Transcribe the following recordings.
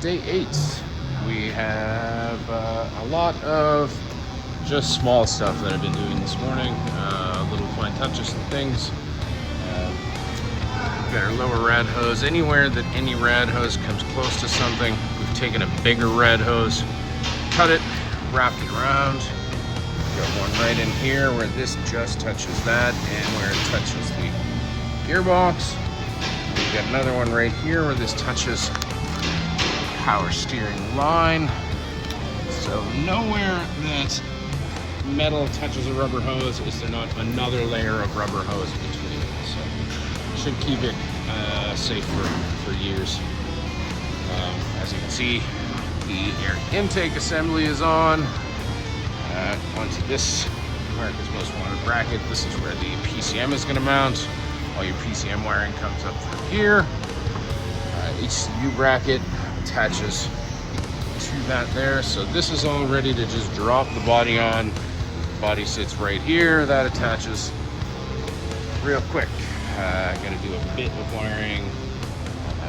day 8. We have a lot of just small stuff that I've been doing this morning, little fine touches and things. We've got our lower rad hose. Anywhere that any rad hose comes close to something, we've taken a bigger rad hose, cut it, wrapped it around. Got one right in here where this just touches that and where it touches the gearbox. We've got another one right here where this touches power steering line. So nowhere that metal touches a rubber hose is there not another layer of rubber hose between it. So should keep it safe for years. As you can see, the air intake assembly is on. Onto this America's Most Wanted bracket. This is where the PCM is going to mount. All your PCM wiring comes up through here. HCU bracket attaches to that there. So this is all ready to just drop the body on. The body sits right here. That attaches real quick. I got to do a bit of wiring.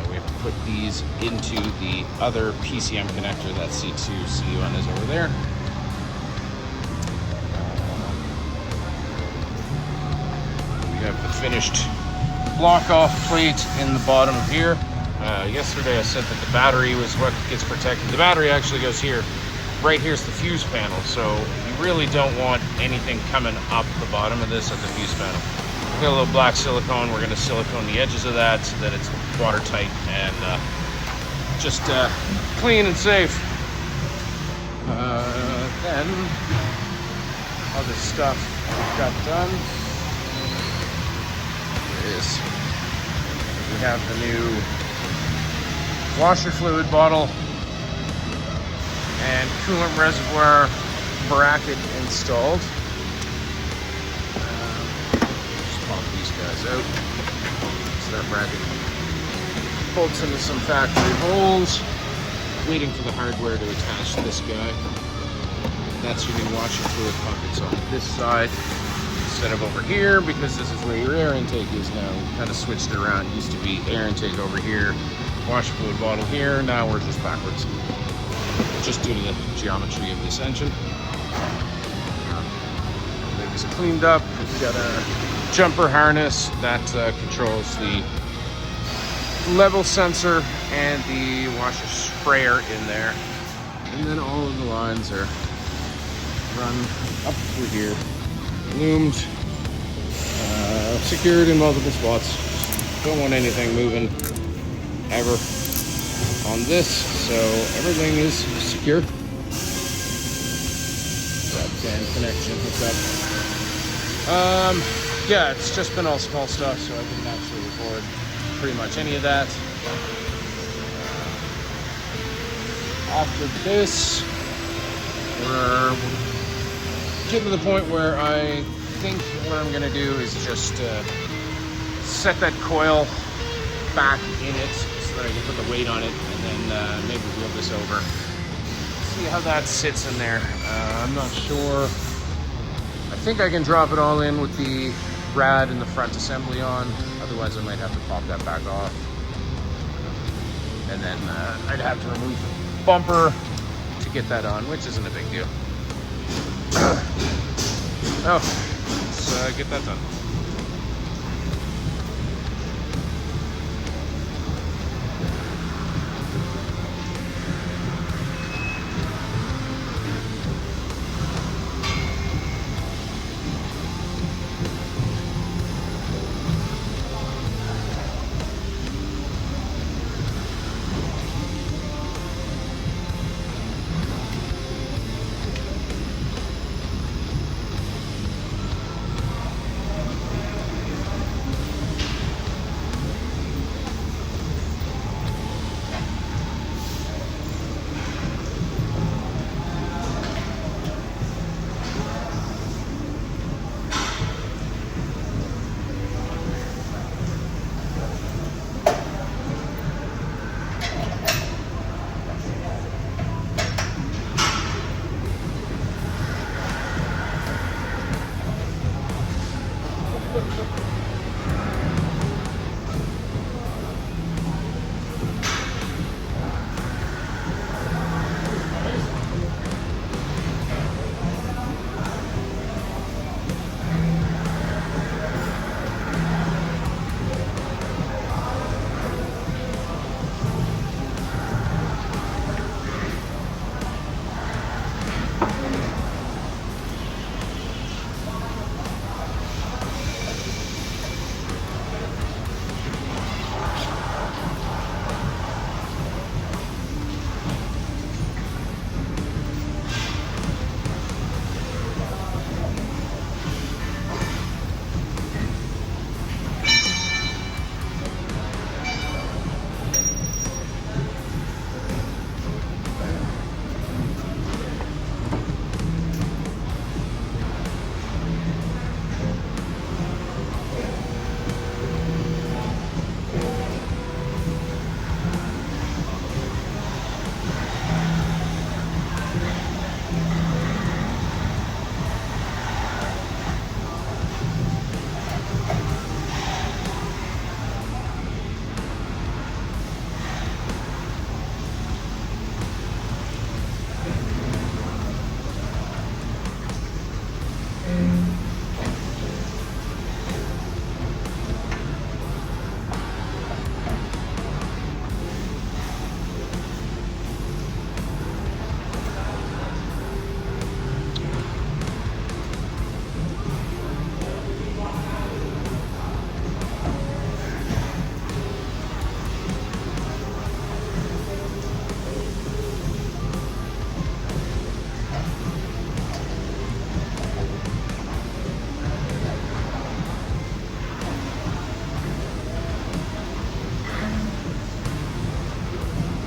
We have to put these into the other PCM connector that C2, C1 is over there. Have the finished block off plate in the bottom of here. Yesterday I said that the battery was what gets protected. The battery actually goes here. Right here's the fuse panel, so you really don't want anything coming up the bottom of this at the fuse panel. We've got a little black silicone. We're going to silicone the edges of that so that it's watertight and just clean and safe. Then other stuff got done. Is we have the new washer fluid bottle and coolant reservoir bracket installed. Just pop these guys out. So that bracket bolts into some factory holes. Waiting for the hardware to attach this guy. That's your new washer fluid pump. It's on this side instead of over here, because this is where your air intake is now. We kind of switched it around. It used to be air intake over here, washer fluid bottle here. Now we're just backwards, just due to the geometry of this engine. Everything is cleaned up. We've got a jumper harness that controls the level sensor and the washer sprayer in there. And then all of the lines are run up through here. Loomed, secured in multiple spots. Don't want anything moving ever on this, so everything is secure. Webcam connection hooked up. Yeah, it's just been all small stuff, so I didn't actually record pretty much any of that. After this, we're getting to the point where I think what I'm going to do is just set that coil back in it so that I can put the weight on it, and then maybe wheel this over. See how that sits in there. I'm not sure. I think I can drop it all in with the rad and the front assembly on. Otherwise I might have to pop that back off. And then I'd have to remove the bumper to get that on, which isn't a big deal. Oh, let's get that done.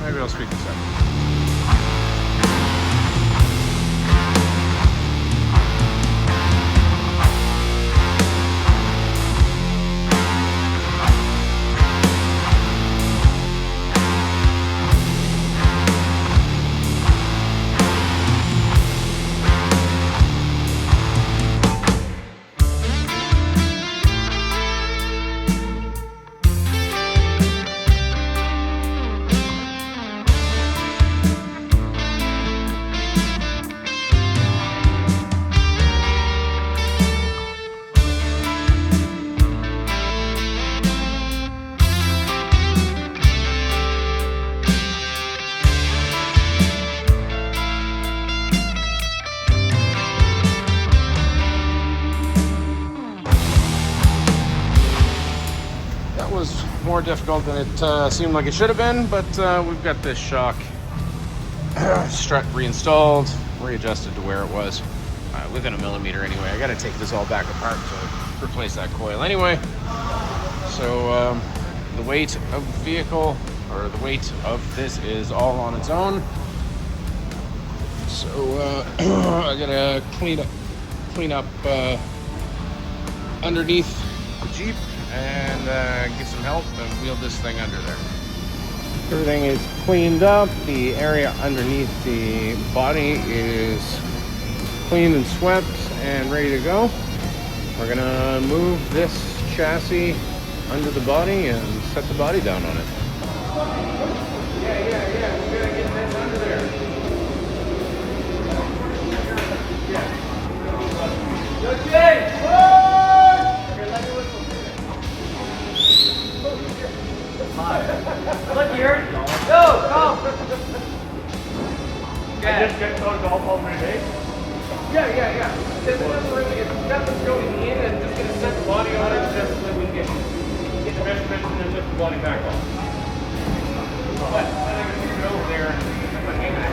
Maybe I'll speed this up. Was more difficult than it seemed like it should have been, but we've got this shock strut reinstalled, readjusted to where it was, within a millimeter anyway. I got to take this all back apart to replace that coil anyway. So the weight of the vehicle, or the weight of this, is all on its own. So I gotta clean up underneath the Jeep and get some help and wheel this thing under there. Everything is cleaned up. The area underneath the body is cleaned and swept and ready to go. We're gonna move this chassis under the body and set the body down on it. Yeah, we're gonna get this under there. Okay! Look here. Go, go. I just get those golf all 3 days? Yeah. Because it doesn't really get nothing's going in, and just gonna set the body on it just so that we can get the measurements and then lift the body back off. But then I'm gonna go over there and put my hand in it.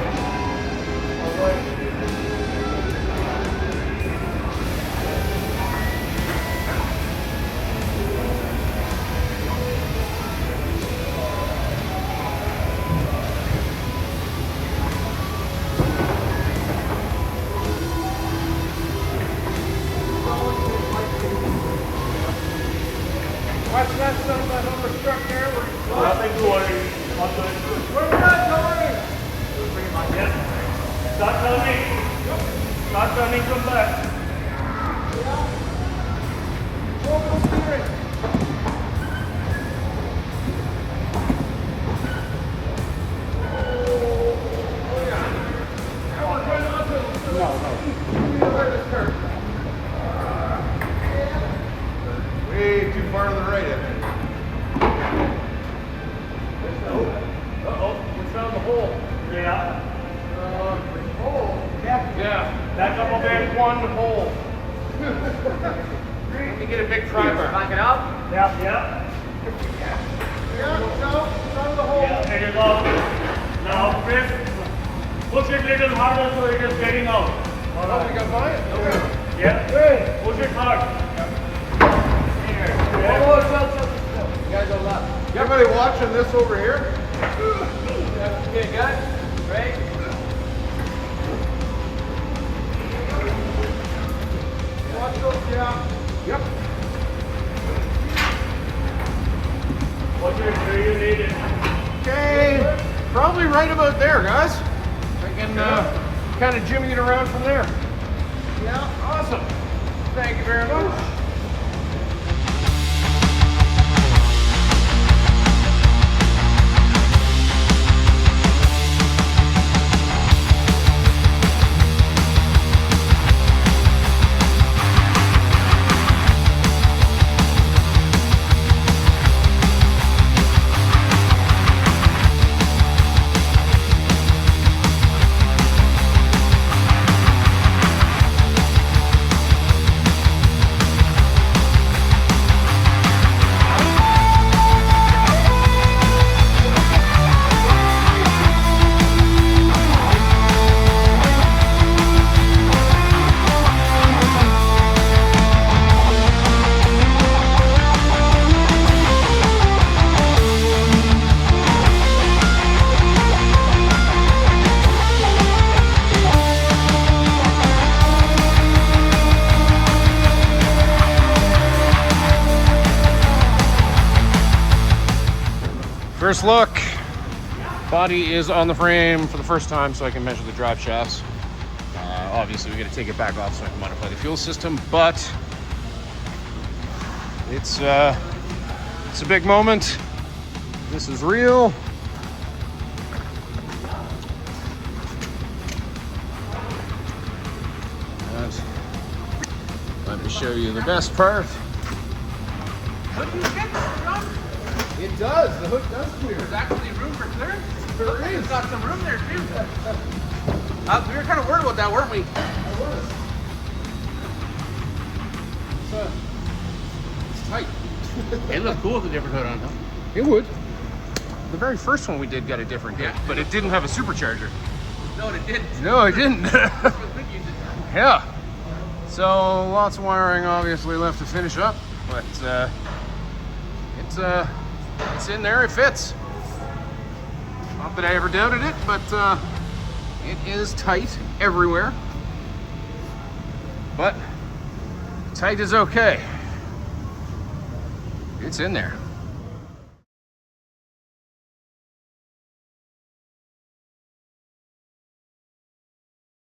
Watch that son of a number struck there. Nothing to worry. We're not going. Yes. Start turning. Start turning from back. Focus steering. Way too far to the right, I think. We found the hole. Yeah. Hole? Yeah. Back up a bit. One hole. Let me get a big primer. Back it up. Yeah. Yeah, no, none of the hole. Yeah, it is out. Now, Chris, push it a little harder so it is getting out. Oh, we got by it? Okay. Yeah. Push it hard. You gotta go left. Everybody watching this over here? Okay, good. Great. Watch those, yeah. Yep. Push it where you need it. Okay, probably right about there, guys. I can kind of jimmy it around from there. Yeah, awesome. Thank you very much. First look. Body is on the frame for the first time, so I can measure the drive shafts. Obviously, we got to take it back off so I can modify the fuel system, but it's a big moment. This is real. And let me show you the best part. It does. The hook does clear. There's actually room for clearance. There is. It's got some room there too. We were kind of worried about that, weren't we? I was. It's tight. It looked cool with a different hood on, though. It would. The very first one we did got a different hood, but it didn't have a supercharger. No, it didn't. No, it didn't. That's what Vic used it. Yeah. So lots of wiring obviously left to finish up, but it's in there. It fits. Not that I ever doubted it, but it is tight everywhere. But tight is okay. It's in there.